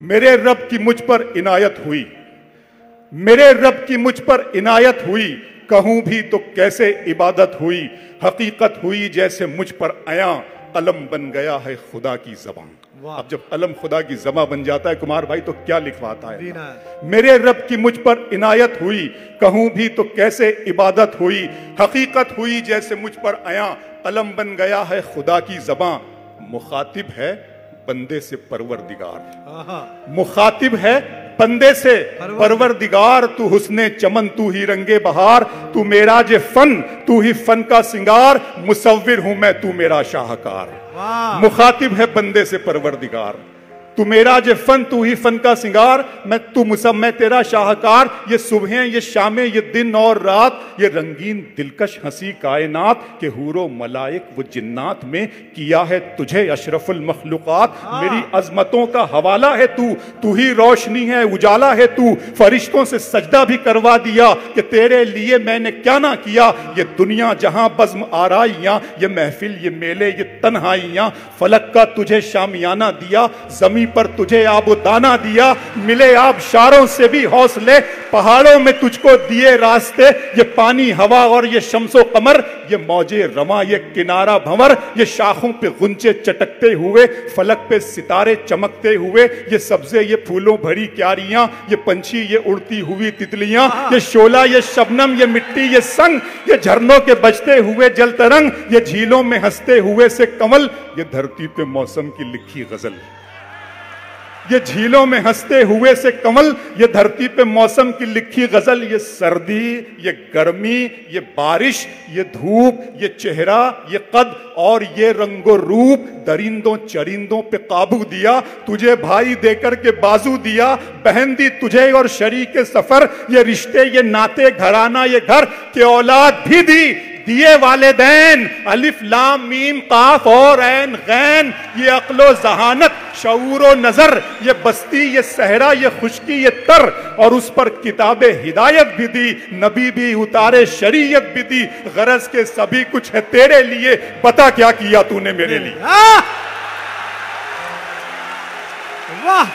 मेरे रब की मुझ पर इनायत हुई, मेरे रब की मुझ पर इनायत हुई, कहूं भी तो कैसे इबादत हुई, हकीकत हुई जैसे मुझ पर आया, कलम बन गया है खुदा की ज़बान। अब जब कलम खुदा की ज़बान बन जाता है कुमार भाई तो क्या लिखवाता है। मेरे रब की मुझ पर इनायत हुई, कहूं भी तो कैसे इबादत हुई, हकीकत हुई जैसे मुझ पर आया, कलम बन गया है खुदा की ज़बान। मुखातिब है बंदे से परवरदिगार, मुखातिब है बंदे से परवरदिगार, तू हुस्ने चमन तू ही रंगे बहार, तू मेरा जे फन तू ही फन का सिंगार, मुसव्विर हूं मैं तू मेरा शाहकार। मुखातिब है बंदे से परवरदिगार, तू मेरा जे फन तू ही फन का सिंगार, मैं तेरा शाहकार। ये सुबहें ये शामें ये दिन और रात, ये रंगीन दिलकश हंसी कायनात के हूरो मलाइक वो जिन्नात में किया है तुझे अशरफुल मखलूकात। मेरी अजमतों का हवाला है तू, तू ही रोशनी है उजाला है तू, फरिश्तों से सजदा भी करवा दिया कि तेरे लिए मैंने क्या ना किया। ये दुनिया जहां बज़्म आराइयां, ये महफिल ये मेले ये तन्हाइयां, फलक का तुझे शामियाना दिया, जमीन पर तुझे आबो दाना दिया, मिले आबशारों से भी हौसले, पहाड़ों में तुझको दिए रास्ते, ये पानी हवा और ये शम्सो कमर, ये मौजे रमा ये किनारा भंवर, ये शाखों पे गुंचे चटकते हुए, फलक पे सितारे चमकते हुए, ये सब्जे ये फूलों भरी क्यारियां, ये पंछी ये उड़ती हुई तितलियां, ये शोला ये शबनम ये मिट्टी ये संग, ये झरनों के बजते हुए जल तरंग, ये झीलों में हंसते हुए से कमल, ये धरती पे मौसम की लिखी गजल। ये झीलों में हंसते हुए से कमल, ये धरती पे मौसम की लिखी गजल, ये सर्दी ये गर्मी ये बारिश ये धूप ये चेहरा ये कद और ये रंगो रूप, दरिंदों चरिंदों पे काबू दिया, तुझे भाई देकर के बाजू दिया, बहन दी तुझे और शरीक सफर, ये रिश्ते ये नाते घराना ये घर के औलाद भी दी, दिए वालिदैन अलिफ लाम मीम काफ और ऐन गैन, ये अक्लो जहानत शऊर नजर, ये बस्ती ये सहरा ये खुशकी ये तर, और उस पर किताबे हिदायत भी दी, नबी भी उतारे शरीयत भी दी, गरज के सभी कुछ है तेरे लिए, बता क्या किया तूने मेरे लिए। वाह